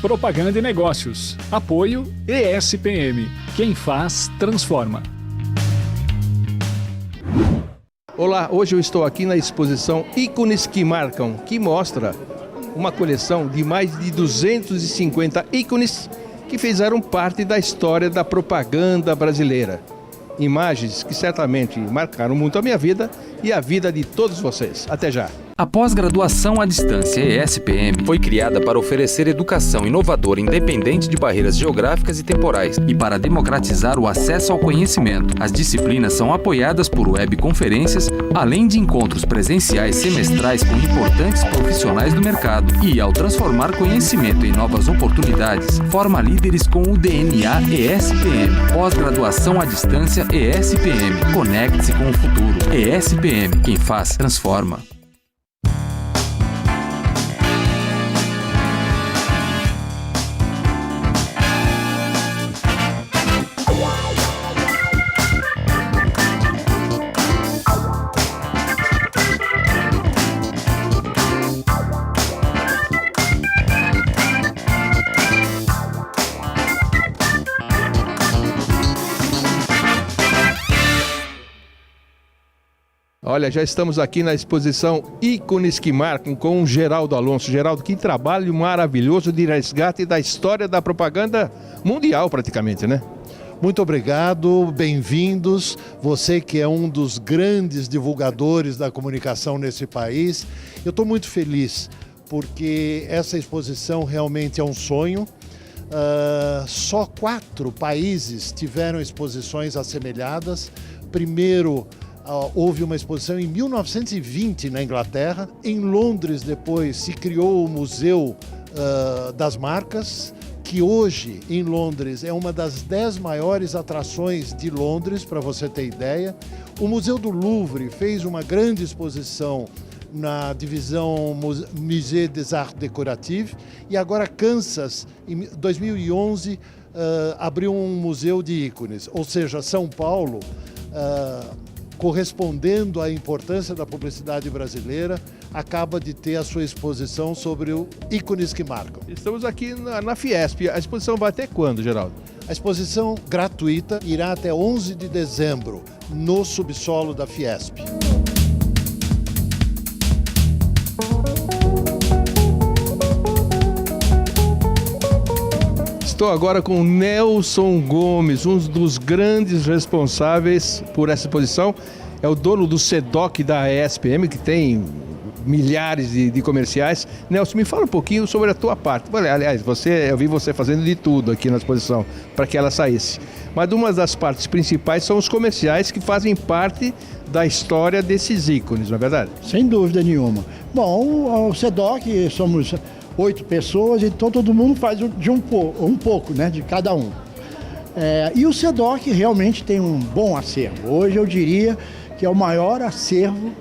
Propaganda e Negócios. Apoio ESPM. Quem faz, transforma. Olá, hoje eu estou aqui na exposição Ícones que Marcam, que mostra uma coleção de mais de 250 ícones que fizeram parte da história da propaganda brasileira. Imagens que certamente marcaram muito a minha vida e a vida de todos vocês. Até já! A pós-graduação à distância ESPM foi criada para oferecer educação inovadora independente de barreiras geográficas e temporais e para democratizar o acesso ao conhecimento. As disciplinas são apoiadas por webconferências, além de encontros presenciais semestrais com importantes profissionais do mercado. E, ao transformar conhecimento em novas oportunidades, forma líderes com o DNA ESPM. Pós-graduação à distância ESPM. Conecte-se com o futuro. ESPM. Quem faz, transforma. Olha, já estamos aqui na exposição Ícones que Marcam com o Geraldo Alonso. Geraldo, que trabalho maravilhoso de resgate da história da propaganda mundial praticamente, né? Muito obrigado, bem-vindos. Você que é um dos grandes divulgadores da comunicação nesse país. Eu estou muito feliz porque essa exposição realmente é um sonho. Só 4 países tiveram exposições assemelhadas. Primeiro, houve uma exposição em 1920 na Inglaterra. Em Londres, depois, se criou o Museu das Marcas, que hoje, em Londres, é uma das 10 maiores atrações de Londres, para você ter ideia. O Museu do Louvre fez uma grande exposição na divisão Musée des Arts Décoratifs. E agora Kansas, em 2011, abriu um museu de ícones. Ou seja, São Paulo, correspondendo à importância da publicidade brasileira, acaba de ter a sua exposição sobre o Ícones que Marcam. Estamos aqui na Fiesp. A exposição vai até quando, Geraldo? A exposição gratuita irá até 11 de dezembro, no subsolo da Fiesp. Estou agora com Nelson Gomes, um dos grandes responsáveis por essa exposição. É o dono do SEDOC da ESPM, que tem milhares de comerciais. Nelson, me fala um pouquinho sobre a tua parte. Aliás, eu vi você fazendo de tudo aqui na exposição para que ela saísse. Mas uma das partes principais são os comerciais que fazem parte da história desses ícones, não é verdade? Sem dúvida nenhuma. Bom, o SEDOC somos 8 pessoas, então todo mundo faz de um pouco, né, de cada um. E o SEDOC realmente tem um bom acervo. Hoje eu diria que é o maior acervo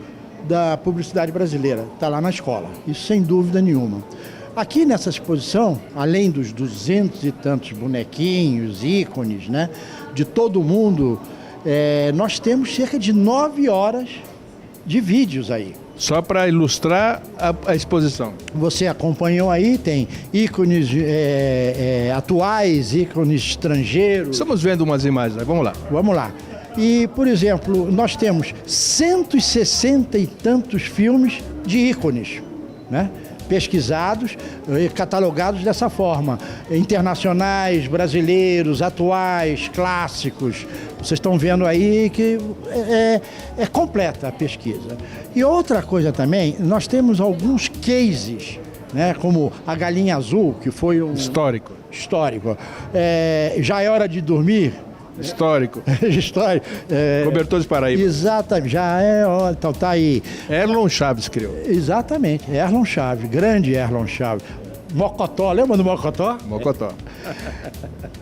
da publicidade brasileira, está lá na escola, isso sem dúvida nenhuma. Aqui nessa exposição, além dos 200 e tantos bonequinhos, ícones, né, de todo mundo, nós temos cerca de 9 horas de vídeos aí. Só para ilustrar a exposição. Você acompanhou aí, tem ícones atuais, ícones estrangeiros. Estamos vendo umas imagens, né? Vamos lá. Vamos lá. E, por exemplo, nós temos 160 e tantos filmes de ícones, né? Pesquisados e catalogados dessa forma. Internacionais, brasileiros, atuais, clássicos. Vocês estão vendo aí que é completa a pesquisa. E outra coisa também, nós temos alguns cases, né, como a Galinha Azul, que foi um... Histórico. Já é hora de dormir. Histórico. Histórico. Cobertores Paraíba. Exatamente, já é hora, então tá aí. Erlon Chaves criou. Exatamente, Erlon Chaves, grande Erlon Chaves. Mocotó, lembra do Mocotó? Mocotó.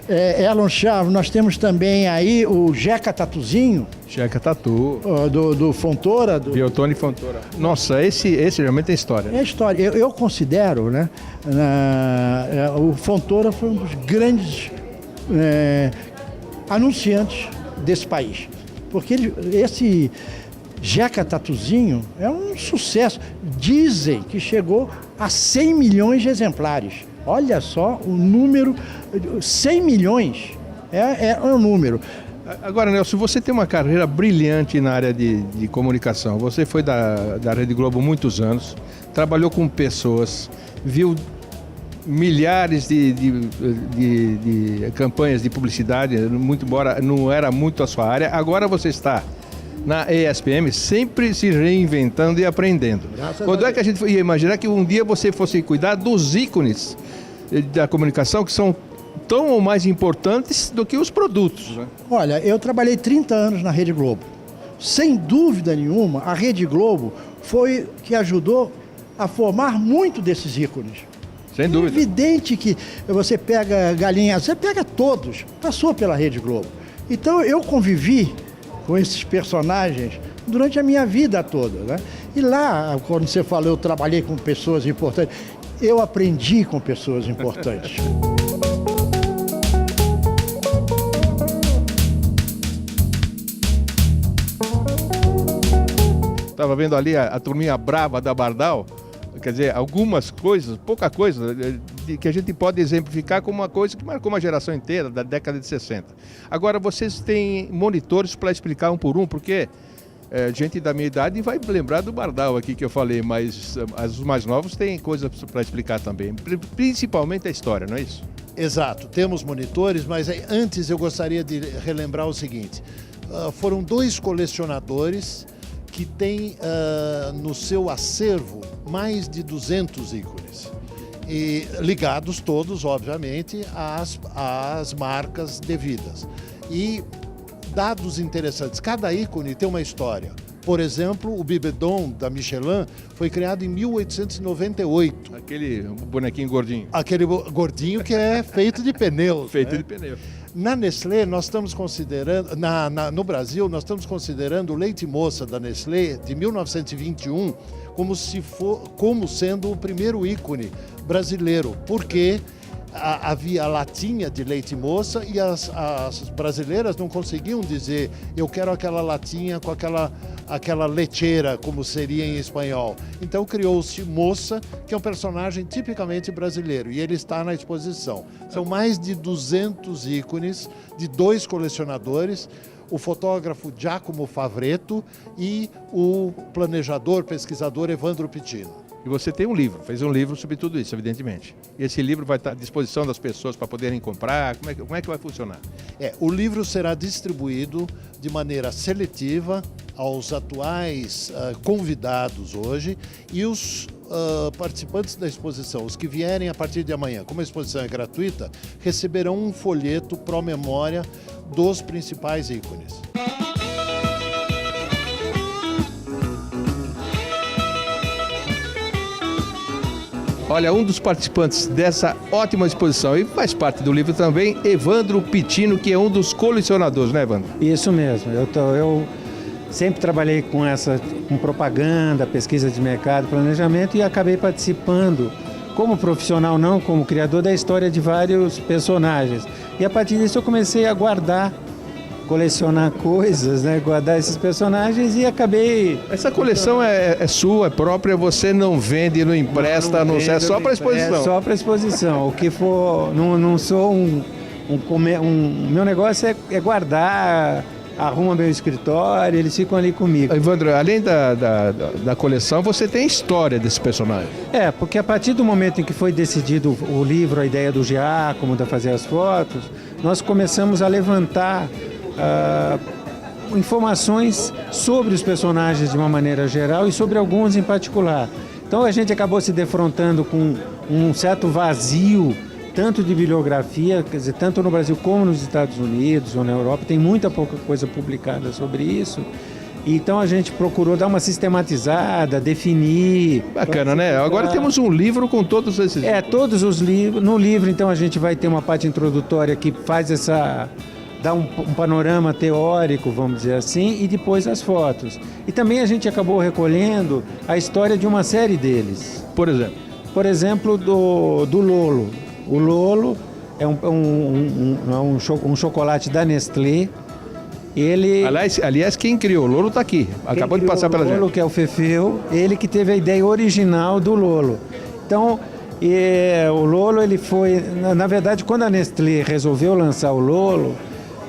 Erlon Chaves, nós temos também aí o Jeca Tatuzinho. Jeca Tatu. Do Fontoura. Biotone Fontoura. Nossa, esse realmente tem história. É história. Eu considero, né? O Fontoura foi um dos grandes anunciantes desse país. Porque Jeca Tatuzinho é um sucesso. Dizem que chegou a 100 milhões de exemplares. Olha só o número, 100 milhões é um número. Agora, Nelson, você tem uma carreira brilhante na área de comunicação. Você foi da Rede Globo há muitos anos, trabalhou com pessoas, viu milhares de campanhas de publicidade, muito embora não era muito a sua área. Agora você está na ESPM, sempre se reinventando e aprendendo. Quando é que a gente ia imaginar que um dia você fosse cuidar dos ícones da comunicação, que são tão ou mais importantes do que os produtos, né? Olha, eu trabalhei 30 anos na Rede Globo. Sem dúvida nenhuma, a Rede Globo foi que ajudou a formar muito desses ícones. Sem dúvida. É evidente que você pega Galinha, você pega todos, passou pela Rede Globo. Então eu convivi com esses personagens durante a minha vida toda, né? E lá, quando você falou, eu trabalhei com pessoas importantes, eu aprendi com pessoas importantes. Estava vendo ali a turminha brava da Bardal, quer dizer, algumas coisas, pouca coisa, que a gente pode exemplificar como uma coisa que marcou uma geração inteira, da década de 60. Agora, vocês têm monitores para explicar um por um, porque gente da minha idade vai lembrar do Bardal aqui que eu falei, mas os mais novos têm coisas para explicar também, principalmente a história, não é isso? Exato, temos monitores, mas antes eu gostaria de relembrar o seguinte. Foram 2 colecionadores que têm no seu acervo mais de 200 ícones. E ligados todos, obviamente, às marcas devidas. E dados interessantes, cada ícone tem uma história. Por exemplo, o Bibedon da Michelin foi criado em 1898. Aquele bonequinho gordinho. Aquele gordinho que é feito de pneus. Feito né? de pneu. Na Nestlé, nós estamos considerando, no Brasil, nós estamos considerando o leite moça da Nestlé de 1921 como sendo o primeiro ícone brasileiro, porque havia a latinha de leite moça e as brasileiras não conseguiam dizer eu quero aquela latinha com aquela lecheira, como seria em espanhol. Então criou-se Moça, que é um personagem tipicamente brasileiro, e ele está na exposição. São mais de 200 ícones de 2 colecionadores, o fotógrafo Giacomo Favretto e o planejador, pesquisador Evandro Pittino. E você tem um livro, fez um livro sobre tudo isso, evidentemente. E esse livro vai estar à disposição das pessoas para poderem comprar? Como é que vai funcionar? O livro será distribuído de maneira seletiva aos atuais convidados hoje e os participantes da exposição, os que vierem a partir de amanhã, como a exposição é gratuita, receberão um folheto pró-memória dos principais ícones. Olha, um dos participantes dessa ótima exposição e faz parte do livro também, Evandro Pittino, que é um dos colecionadores, né, Evandro? Isso mesmo. Eu sempre trabalhei com propaganda, pesquisa de mercado, planejamento e acabei participando como profissional, não como criador, da história de vários personagens. E a partir disso eu comecei a colecionar coisas, né? Guardar esses personagens e acabei... Essa coleção é sua, é própria, você não vende, não empresta, não é só para exposição. É só para exposição. O que for... Não sou meu negócio é guardar, arruma meu escritório, eles ficam ali comigo. Evandro, além da coleção, você tem a história desse personagem. Porque a partir do momento em que foi decidido o livro, a ideia do Giacomo, de fazer as fotos, nós começamos a levantar informações sobre os personagens de uma maneira geral e sobre alguns em particular. Então a gente acabou se defrontando com um certo vazio, tanto de bibliografia, quer dizer, tanto no Brasil como nos Estados Unidos ou na Europa, tem muita pouca coisa publicada sobre isso. Então a gente procurou dar uma sistematizada, definir... Bacana, né? Agora temos um livro com todos esses... todos os livros. No livro, então, a gente vai ter uma parte introdutória que faz dá um panorama teórico, vamos dizer assim, e depois as fotos. E também a gente acabou recolhendo a história de uma série deles. Por exemplo? Por exemplo, do Lolo. O Lolo é um chocolate da Nestlé Ele... Aliás, quem criou o Lolo está aqui. Acabou de passar pela gente. O Lolo, que é o Fefeu, ele que teve a ideia original do Lolo. Então, o Lolo, ele foi... Na verdade, quando a Nestlé resolveu lançar o Lolo,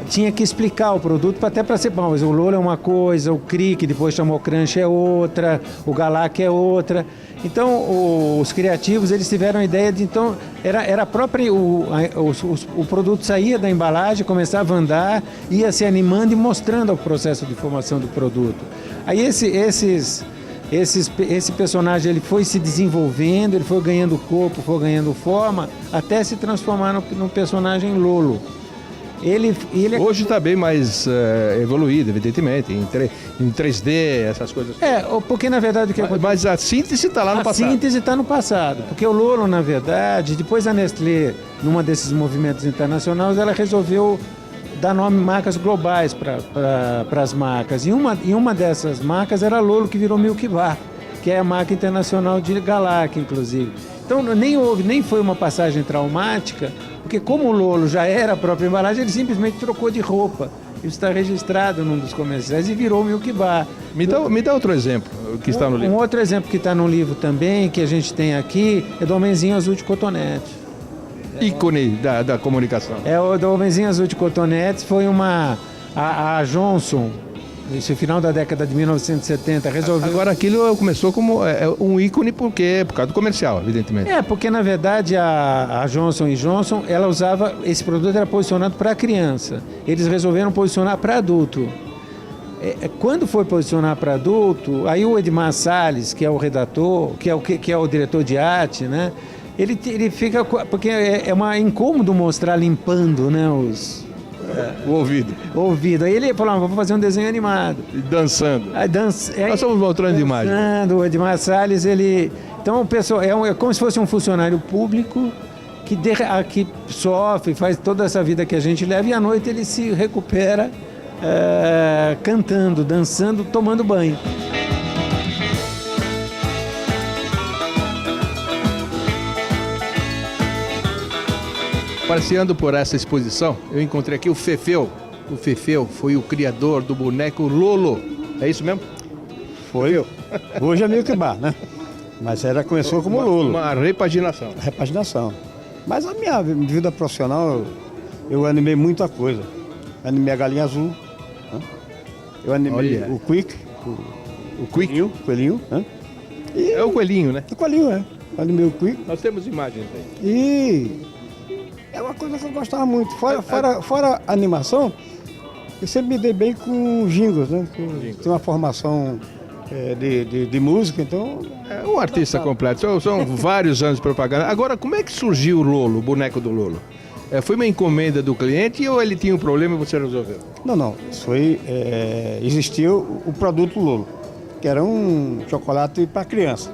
tinha que explicar o produto até para ser bom. Mas o Lolo é uma coisa, o Cri, que depois chamou Crunch, é outra, o Galac é outra. Então, os criativos, eles tiveram a ideia de... Então, era próprio... O produto saía da embalagem, começava a andar, ia se animando e mostrando o processo de formação do produto. Aí esse personagem, ele foi se desenvolvendo, ele foi ganhando corpo, foi ganhando forma, até se transformar no personagem Lolo. Ele Hoje está bem mais evoluído, evidentemente, em 3D, essas coisas. Porque na verdade o que acontece... Mas a síntese está lá no passado. A síntese está no passado, porque o Lolo, na verdade, depois a Nestlé, numa desses movimentos internacionais, ela resolveu dar nome marcas globais para as marcas. E uma dessas marcas era a Lolo, que virou Milk Bar, que é a marca internacional de Galac, inclusive. Então nem foi uma passagem traumática, porque como o Lolo já era a própria embalagem, ele simplesmente trocou de roupa. Isso está registrado num dos comerciais e virou Milk Bar. Me dá outro exemplo que está no livro. Um outro exemplo que está no livro também, que a gente tem aqui, é do Homenzinho Azul de Cotonete. Ícone da comunicação. O do Homenzinho Azul de Cotonete foi a Johnson, no final da década de 1970, resolveu... Agora aquilo começou como um ícone por causa do comercial, evidentemente. Porque na verdade a Johnson & Johnson, ela usava, esse produto era posicionado para criança. Eles resolveram posicionar para adulto. Quando foi posicionar para adulto, aí o Edmar Salles, que é o redator, que é o diretor de arte, né? Ele fica... Porque é incômodo mostrar limpando, né, o ouvido. O ouvido. Aí ele falou, vou fazer um desenho animado. E dançando. Nós estamos mostrando imagem. O Edmar Salles, ele... Então, o pessoal é como se fosse um funcionário público que sofre, faz toda essa vida que a gente leva, e à noite ele se recupera cantando, dançando, tomando banho. Passeando por essa exposição, eu encontrei aqui o Fefeu. O Fefeu foi o criador do boneco Lolo. É isso mesmo? Foi eu. Hoje é Milk Bar, né? Mas começou como Lolo. Uma repaginação. Repaginação. Mas a minha vida profissional, eu animei muita coisa. Animei a Galinha Azul. Né? Eu animei o Quick. O Coelhinho. Né? É o Coelhinho, né? O Coelhinho, Eu animei o Quick. Nós temos imagens aí. E... é uma coisa que eu gostava muito. Fora a animação, eu sempre me dei bem com jingles, né? Tenho uma formação de música, então... É um artista completo. São vários anos de propaganda. Agora, como é que surgiu o Lolo, o boneco do Lolo? Foi uma encomenda do cliente ou ele tinha um problema e você resolveu? Não. Isso foi... existiu o produto Lolo, que era um chocolate para criança.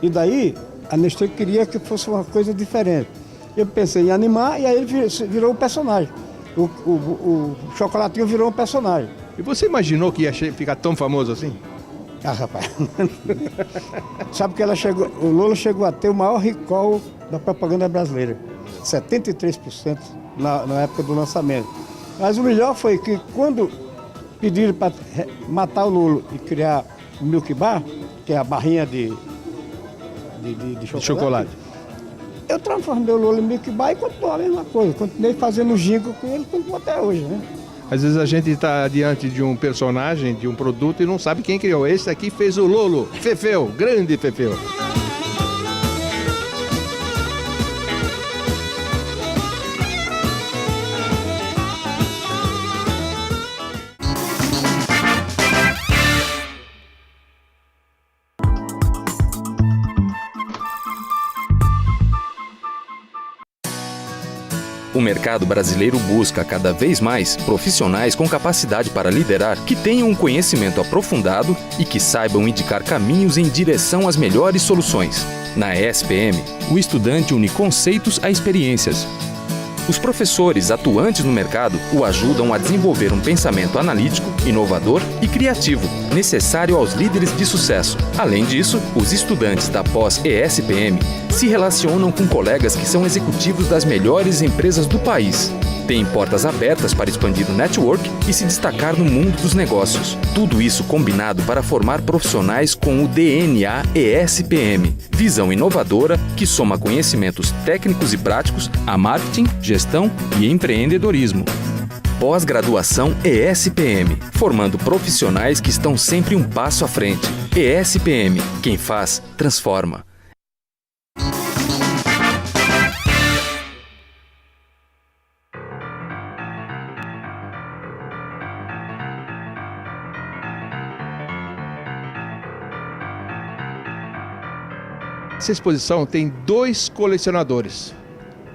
E daí, a Nestlé queria que fosse uma coisa diferente. Eu pensei em animar e aí ele virou um personagem. O chocolatinho virou um personagem. E você imaginou que ia ficar tão famoso assim? Rapaz. Sabe que o Lolo chegou a ter o maior recall da propaganda brasileira. 73% na época do lançamento. Mas o melhor foi que quando pediram para matar o Lolo e criar o Milk Bar, que é a barrinha de chocolate. Eu transformei o Lolo em Milk Bar e continuou a mesma coisa. Continuei fazendo jingle com ele, continuo até hoje, né? Às vezes a gente está diante de um personagem, de um produto e não sabe quem criou. Esse aqui fez o Lolo, Fefeu, grande Fefeu. O mercado brasileiro busca cada vez mais profissionais com capacidade para liderar, que tenham um conhecimento aprofundado e que saibam indicar caminhos em direção às melhores soluções. Na ESPM, o estudante une conceitos a experiências. Os professores atuantes no mercado o ajudam a desenvolver um pensamento analítico, inovador e criativo, necessário aos líderes de sucesso. Além disso, os estudantes da pós-ESPM se relacionam com colegas que são executivos das melhores empresas do país. Tem portas abertas para expandir o network e se destacar no mundo dos negócios. Tudo isso combinado para formar profissionais com o DNA ESPM, visão inovadora que soma conhecimentos técnicos e práticos a marketing, gestão e empreendedorismo. Pós-graduação ESPM, formando profissionais que estão sempre um passo à frente. ESPM, quem faz, transforma. Essa exposição tem 2 colecionadores.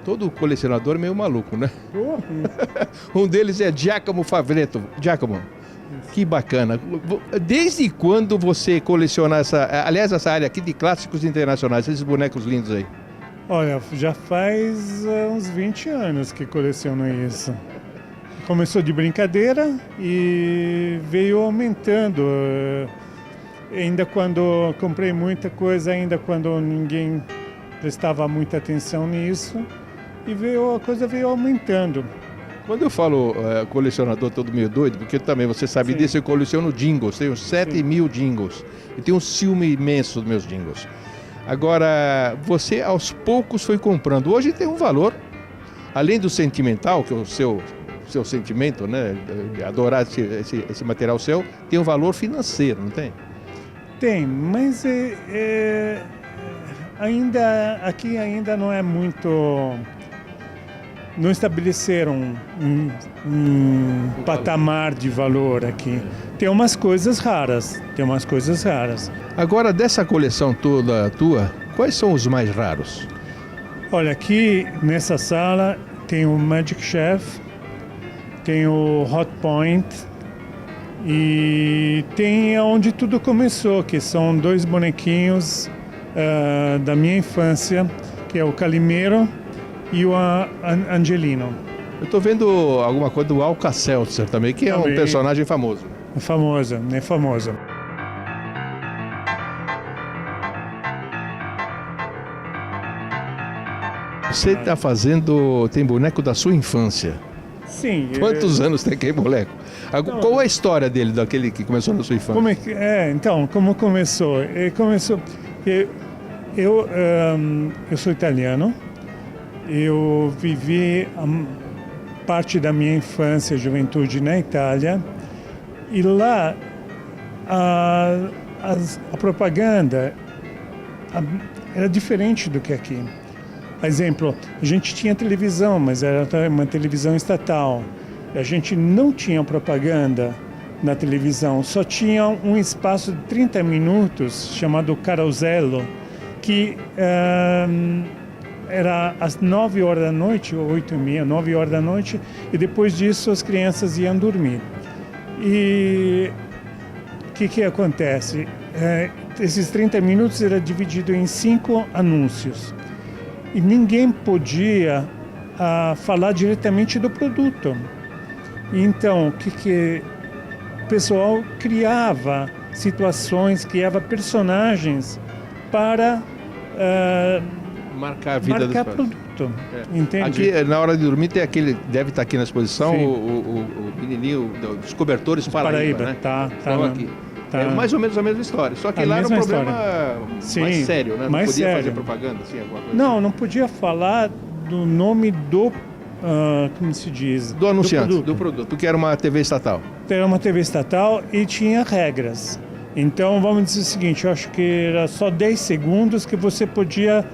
Todo colecionador é meio maluco, né? Um deles é Giacomo Favretto. Giacomo, que bacana. Desde quando você coleciona essa área aqui de clássicos internacionais, esses bonecos lindos aí? Olha, já faz uns 20 anos que coleciono isso. Começou de brincadeira e veio aumentando. Ainda quando comprei muita coisa, ainda quando ninguém prestava muita atenção nisso, e a coisa veio aumentando. Quando eu falo colecionador todo meio doido, porque também você sabe disso, eu coleciono jingles, tenho 7.000 jingles, e tenho um ciúme imenso dos meus jingles. Agora, você aos poucos foi comprando, hoje tem um valor, além do sentimental, que é o seu sentimento, né, de adorar esse material seu, tem um valor financeiro, não tem? Tem, mas aqui ainda não é muito... Não estabeleceram um patamar de valor aqui. Tem umas coisas raras, Agora, dessa coleção toda tua, quais são os mais raros? Olha, aqui nessa sala tem o Magic Chef, tem o Hot Point, e tem onde tudo começou, que são 2 bonequinhos da minha infância, que é o Calimero e o Angelino. Eu estou vendo alguma coisa do Alka-Seltzer também, que é um personagem famoso. É famoso. Você está tem boneco da sua infância. Sim. Quantos anos tem aquele boneco? Qual é a história dele, daquele que começou na sua infância? Como começou? Eu sou italiano. Eu vivi parte da minha infância e juventude na Itália. E lá a propaganda era diferente do que aqui. Por exemplo, a gente tinha televisão, mas era uma televisão estatal. A gente não tinha propaganda na televisão, só tinha um espaço de 30 minutos chamado Carosello, que era às 9 horas da noite, ou 8h30, 9 horas da noite, e depois disso as crianças iam dormir. E o que acontece? Esses 30 minutos era dividido em 5 anúncios. E ninguém podia falar diretamente do produto. Então, o pessoal criava situações, criava personagens para marcar a vida marcar produto. Entende? Aqui, na hora de dormir, tem aquele, deve estar aqui na exposição, o menininho dos cobertores Paraíba, né? Tá aqui. É mais ou menos a mesma história, só que lá era um problema mais sério, né? Não podia fazer propaganda, assim, alguma coisa? Não podia falar do nome do, como se diz? Do anunciante, do produto, porque era uma TV estatal. Era uma TV estatal e tinha regras. Então, vamos dizer o seguinte, eu acho que era só 10 segundos que você podia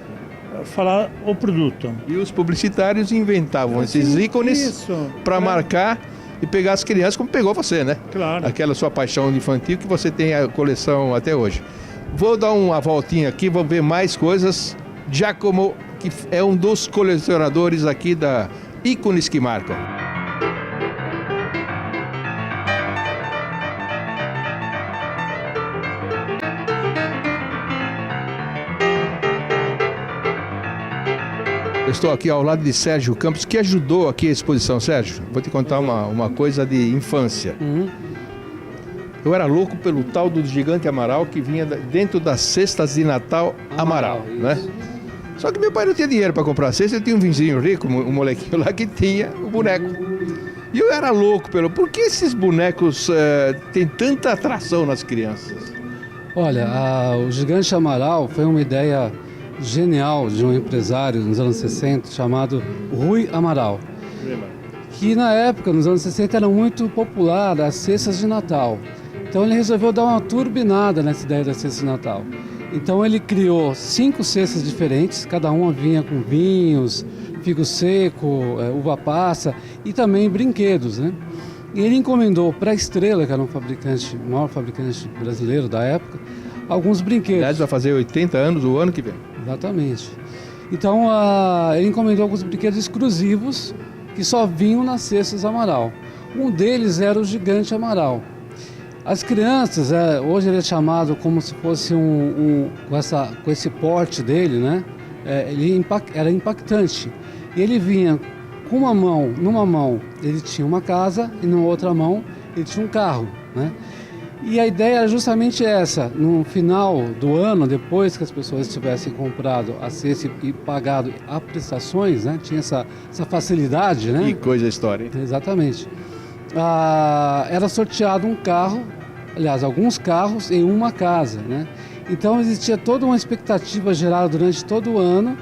falar o produto. E os publicitários inventavam esses ícones para marcar e pegar as crianças, como pegou você, né? Claro. Aquela sua paixão infantil que você tem a coleção até hoje. Vou dar uma voltinha aqui, vamos ver mais coisas. Giacomo, que é um dos colecionadores aqui da Ícones que Marcam. Eu estou aqui ao lado de Sérgio Campos, que ajudou aqui a exposição. Sérgio, vou te contar uma coisa de infância. Eu era louco pelo tal do gigante Amaral que vinha dentro das cestas de Natal Amaral, né? Só que meu pai não tinha dinheiro para comprar a cesta, eu tinha um vizinho rico, um molequinho lá que tinha o boneco. E eu era louco pelo... Por que esses bonecos têm tanta atração nas crianças? Olha, o gigante Amaral foi uma ideia genial de um empresário nos anos 60 chamado Rui Amaral. Que na época, nos anos 60, era muito popular as cestas de Natal. Então ele resolveu dar uma turbinada nessa ideia da cesta de Natal. Então ele criou 5 cestas diferentes, cada uma vinha com vinhos, figo seco, uva passa e também brinquedos, né? E ele encomendou para a Estrela, que era o maior fabricante brasileiro da época, alguns brinquedos. Aliás, vai fazer 80 anos o ano que vem. Exatamente. Então ele encomendou alguns brinquedos exclusivos que só vinham nas cestas Amaral. Um deles era o gigante Amaral. As crianças, hoje ele é chamado como se fosse com esse porte dele, né? Era impactante. E ele vinha com numa mão ele tinha uma casa e na outra mão ele tinha um carro, né? E a ideia era justamente essa, no final do ano, depois que as pessoas tivessem comprado a cesta e pagado a prestações, né? Tinha essa facilidade, né? Que coisa história, hein? Exatamente. Era sorteado um carro, aliás, alguns carros em uma casa, né? Então existia toda uma expectativa gerada durante todo o ano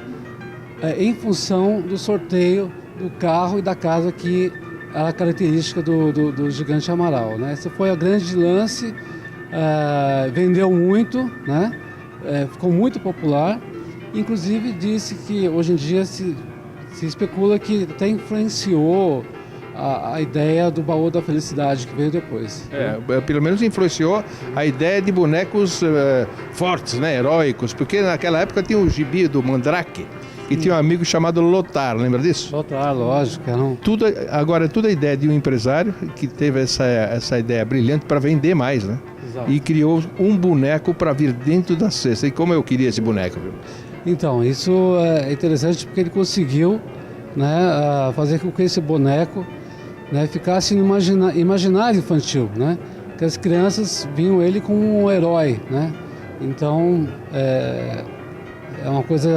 em função do sorteio do carro e da casa que era a característica do gigante Amaral, né? Esse foi o grande lance, vendeu muito, né? Ficou muito popular, inclusive disse que hoje em dia se especula que até influenciou a ideia do baú da felicidade que veio depois. Pelo menos influenciou a ideia de bonecos fortes, né, heróicos, porque naquela época tinha o gibi do Mandrake, que tinha um amigo chamado Lothar, lembra disso? Lothar, lógico. Agora, tudo a ideia de um empresário que teve essa ideia brilhante para vender mais, né? Exato. E criou um boneco para vir dentro da cesta. E como eu queria esse boneco, viu? Então, isso é interessante porque ele conseguiu, né, fazer com que esse boneco, né, ficasse no imaginário infantil, né? Que as crianças viam ele como um herói, né? Então, é uma coisa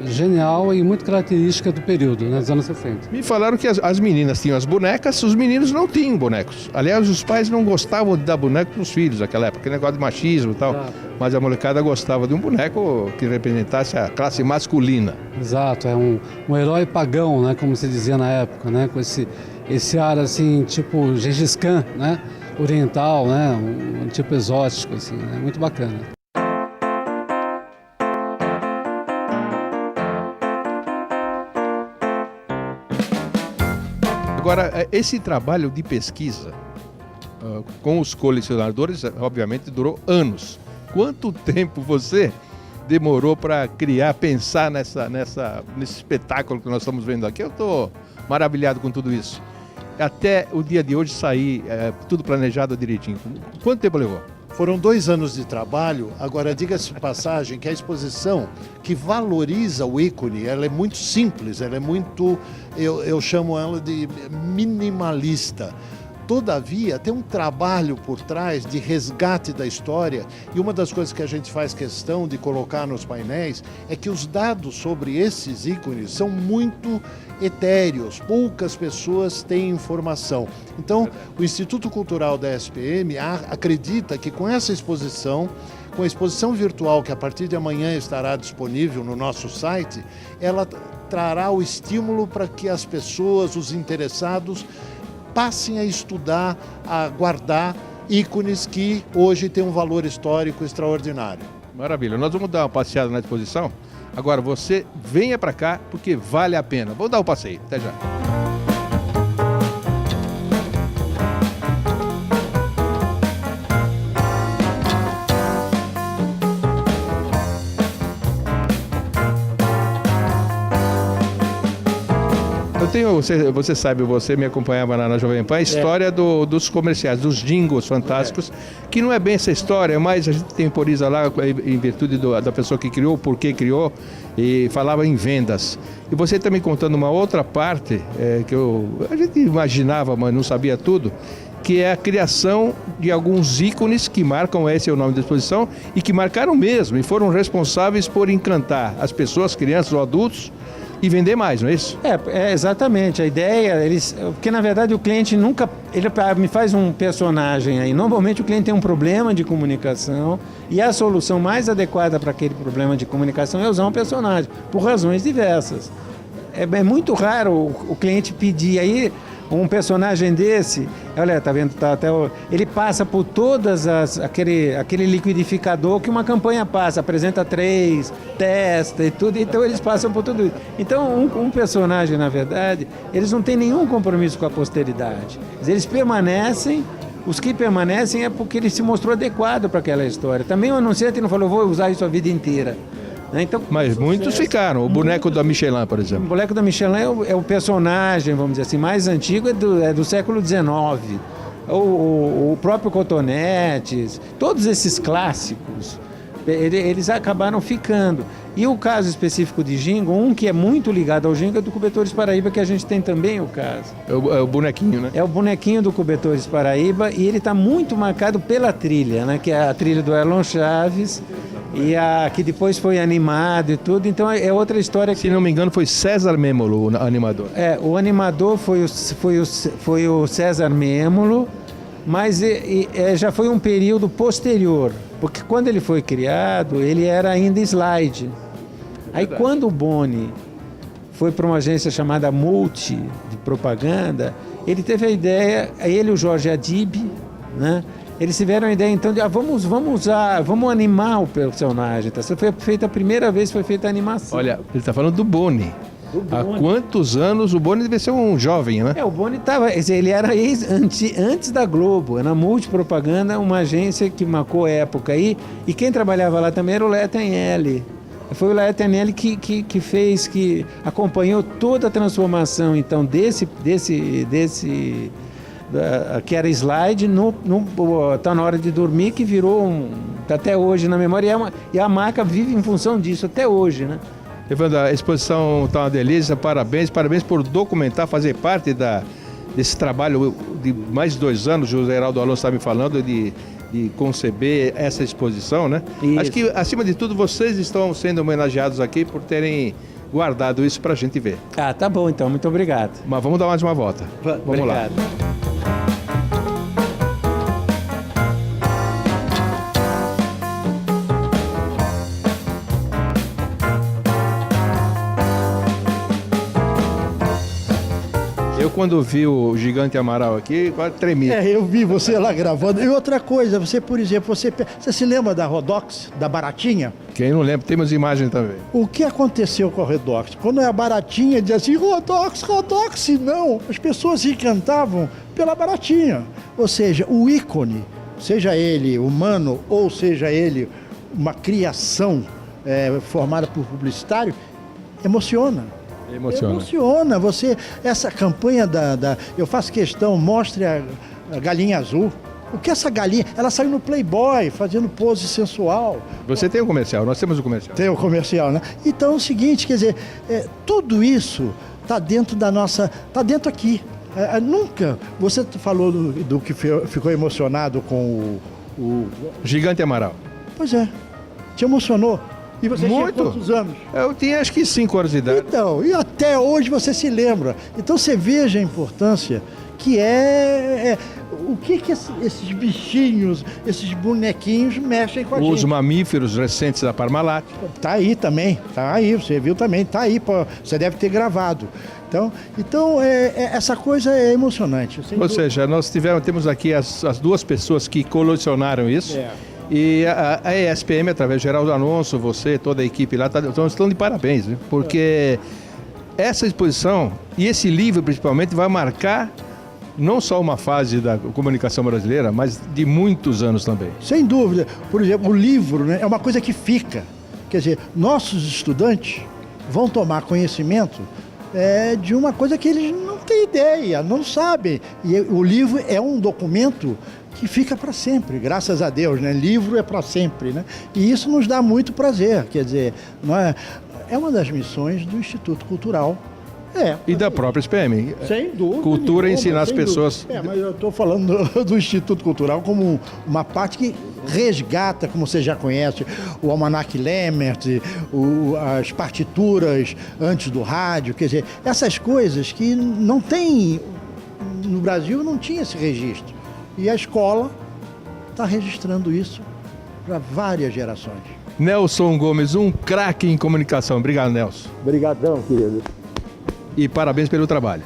genial e muito característica do período, né, dos anos 60. Me falaram que as meninas tinham as bonecas, os meninos não tinham bonecos. Aliás, os pais não gostavam de dar boneco para os filhos naquela época, aquele negócio de machismo e tal. Exato. Mas a molecada gostava de um boneco que representasse a classe masculina. Exato, é um herói pagão, né, como se dizia na época, né, com esse ar assim, tipo Gengis Khan, né, oriental, né, um tipo exótico, assim, né, muito bacana. Agora, esse trabalho de pesquisa com os colecionadores, obviamente, durou anos. Quanto tempo você demorou para pensar nesse espetáculo que nós estamos vendo aqui? Eu estou maravilhado com tudo isso. Até o dia de hoje sair tudo planejado direitinho. Quanto tempo levou? Foram 2 anos de trabalho. Agora, diga-se de passagem que a exposição que valoriza o ícone, ela é muito simples, ela é muito, eu chamo ela de minimalista. Todavia, tem um trabalho por trás de resgate da história, e uma das coisas que a gente faz questão de colocar nos painéis é que os dados sobre esses ícones são muito etéreos, poucas pessoas têm informação. Então, o Instituto Cultural da SPM acredita que com essa exposição, com a exposição virtual que a partir de amanhã estará disponível no nosso site, ela trará o estímulo para que as pessoas, os interessados, passem a estudar, a guardar ícones que hoje têm um valor histórico extraordinário. Maravilha. Nós vamos dar uma passeada na exposição. Agora você venha para cá porque vale a pena. Vou dar um passeio. Até já. você sabe, você me acompanhava na Jovem Pan, a história dos comerciais, dos jingles fantásticos, que não é bem essa história, mas a gente temporiza lá em virtude da pessoa que criou, por que criou, e falava em vendas. E você está me contando uma outra parte, que a gente imaginava, mas não sabia tudo, que é a criação de alguns ícones que marcam, esse é o nome da exposição, e que marcaram mesmo, e foram responsáveis por encantar as pessoas, crianças ou adultos, e vender mais, não é isso? Exatamente. A ideia, porque na verdade o cliente nunca, ele me faz um personagem aí. Normalmente o cliente tem um problema de comunicação e a solução mais adequada para aquele problema de comunicação é usar um personagem, por razões diversas. É muito raro o cliente pedir aí um personagem desse, olha, tá vendo, ele passa por todas aquele liquidificador que uma campanha passa, apresenta 3, testa e tudo, então eles passam por tudo isso. Então um personagem, na verdade, eles não têm nenhum compromisso com a posteridade. Eles permanecem, os que permanecem é porque ele se mostrou adequado para aquela história. Também o anunciante não falou, vou usar isso a vida inteira. Então, mas muitos ficaram. O boneco da Michelin, por exemplo. O boneco da Michelin é o personagem, vamos dizer assim, mais antigo, é do século XIX. O próprio Cotonetes, todos esses clássicos, eles acabaram ficando. E o caso específico de Jingo, um que é muito ligado ao Jingo é do Cobertores Paraíba, que a gente tem também o caso. É o bonequinho, né? É o bonequinho do Cobertores Paraíba e ele está muito marcado pela trilha, né? Que é a trilha do Erlon Chaves, e que depois foi animado e tudo, então é outra história. Se não me engano foi César Mêmolo, o animador. O animador foi o César Mêmolo, mas já foi um período posterior, porque quando ele foi criado, ele era ainda slide. Aí quando o Boni foi para uma agência chamada Multi, de propaganda, ele teve a ideia, ele e o Jorge Adib, né? Eles tiveram a ideia então de vamos animar o personagem. Tá? Foi feita a primeira vez, foi feita a animação. Olha, ele está falando do Boni. Há quantos anos o Boni devia ser um jovem, né? O Boni ele era antes da Globo, era Multipropaganda, uma agência que marcou época aí. E quem trabalhava lá também era o Léo Agnelli. Foi o Léo Agnelli que fez, que acompanhou toda a transformação então desse que era slide, tá na hora de dormir, que virou tá até hoje na memória, e a marca vive em função disso até hoje, né? Evandro, a exposição está uma delícia, parabéns por documentar, fazer parte desse trabalho de mais de 2 anos, o José Heraldo Alonso está me falando, de conceber essa exposição, né? Isso. Acho que, acima de tudo, vocês estão sendo homenageados aqui por terem guardado isso para a gente ver. Tá bom então, muito obrigado. Mas vamos dar mais uma volta. Vamos lá. Quando vi o Gigante Amaral aqui, quase tremi. Eu vi você lá gravando. E outra coisa, você, por exemplo, você se lembra da Rodox, da Baratinha? Quem não lembra, temos imagem também. O que aconteceu com a Rodox? Quando a Baratinha dizia assim, Rodox, não. As pessoas se encantavam pela Baratinha. Ou seja, o ícone, seja ele humano ou seja ele uma criação formada por publicitário, emociona. Emociona. Essa campanha eu faço questão, mostre a galinha azul. O que essa galinha, ela saiu no Playboy, fazendo pose sensual. Você tem o comercial, nós temos o comercial. Tem o comercial, né? Então é o seguinte, quer dizer, tudo isso está dentro está dentro aqui. Nunca, você falou do que ficou emocionado com o Gigante Amaral. Pois é, te emocionou. E você tinha quantos anos? Eu tinha acho que 5 anos de idade. Então, e até hoje você se lembra. Então você veja a importância que o que esses bichinhos, esses bonequinhos mexem com a gente. Os mamíferos recentes da Parmalat. Tá aí também, você viu também, tá aí, você deve ter gravado. Então essa coisa é emocionante. Ou seja, nós temos aqui as 2 pessoas que colecionaram isso. E a ESPM, através de Geraldo Alonso, você, toda a equipe lá, estão de parabéns, né? Porque essa exposição e esse livro, principalmente, vai marcar não só uma fase da comunicação brasileira, mas de muitos anos também. Sem dúvida. Por exemplo, o livro, né, é uma coisa que fica. Quer dizer, nossos estudantes vão tomar conhecimento de uma coisa que eles não têm ideia, não sabem. E o livro é um documento que fica para sempre, graças a Deus, né? Livro é para sempre, né? E isso nos dá muito prazer, quer dizer, não é uma das missões do Instituto Cultural. E da própria SPM. Sem dúvida. Cultura nenhuma, ensinar as pessoas. Mas eu estou falando do Instituto Cultural como uma parte que resgata, como você já conhece, o Almanac Lemmert, as partituras antes do rádio, quer dizer, essas coisas que não tem, no Brasil não tinha esse registro. E a escola está registrando isso para várias gerações. Nelson Gomes, um craque em comunicação. Obrigado, Nelson. Obrigadão, querido. E parabéns pelo trabalho.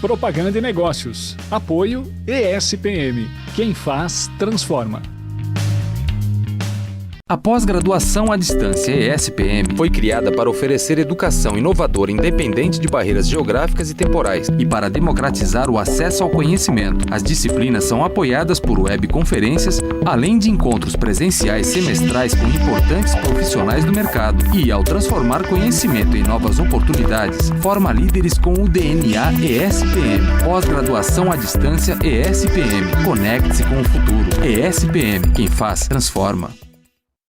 Propaganda e negócios. Apoio ESPM. Quem faz, transforma. A pós-graduação à distância ESPM foi criada para oferecer educação inovadora independente de barreiras geográficas e temporais e para democratizar o acesso ao conhecimento. As disciplinas são apoiadas por webconferências, além de encontros presenciais semestrais com importantes profissionais do mercado. E, ao transformar conhecimento em novas oportunidades, forma líderes com o DNA ESPM. Pós-graduação à distância ESPM. Conecte-se com o futuro. ESPM. Quem faz, transforma.